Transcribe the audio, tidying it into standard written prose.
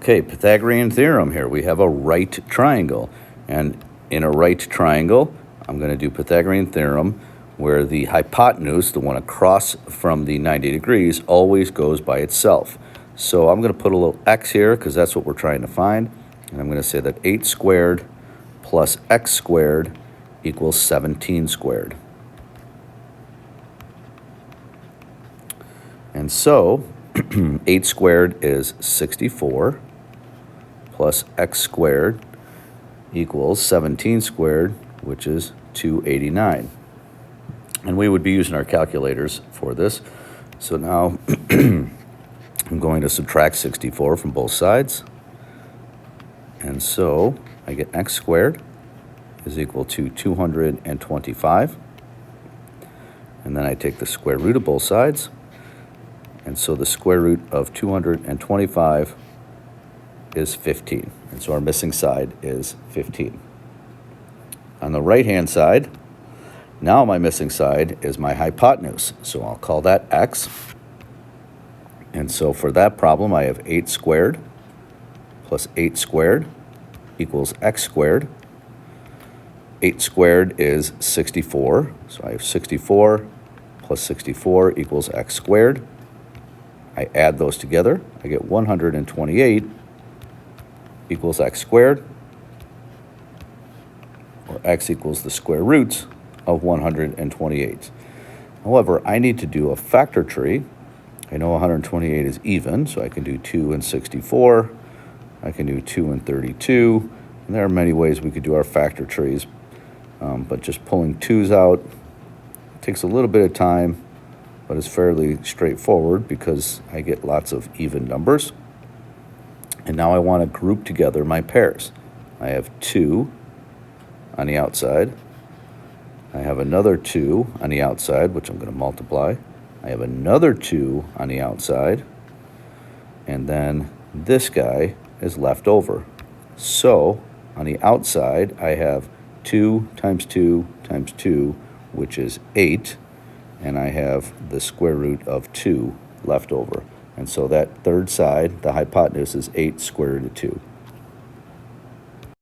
Okay, Pythagorean theorem here. We have a right triangle. And in a right triangle, I'm going to do Pythagorean theorem where the hypotenuse, the one across from the 90 degrees, always goes by itself. So I'm going to put a little x here because that's what we're trying to find. And I'm going to say that 8 squared plus x squared equals 17 squared. And so 8 squared is 64 plus x squared equals 17 squared, which is 289. And we would be using our calculators for this. So now I'm going to subtract 64 from both sides. And so I get x squared is equal to 225. And then I take the square root of both sides. And so the square root of 225 is 15. And so our missing side is 15. On the right-hand side, now my missing side is my hypotenuse. So I'll call that x. And so for that problem, I have 8 squared plus 8 squared equals x squared. 8 squared is 64. So I have 64 plus 64 equals x squared. I add those together. I get 128 equals x squared, or x equals the square root of 128. However, I need to do a factor tree. I know 128 is even, so I can do 2 and 64. I can do 2 and 32. And there are many ways we could do our factor trees, but just pulling 2's out takes a little bit of time, but it's fairly straightforward because I get lots of even numbers. And now I want to group together my pairs. I have 2 on the outside. I have another 2 on the outside, which I'm going to multiply. I have another 2 on the outside. And then this guy is left over. So on the outside, I have 2 times 2 times 2, which is 8. And I have the square root of 2 left over. And so that third side, the hypotenuse, is 8 square root of 2.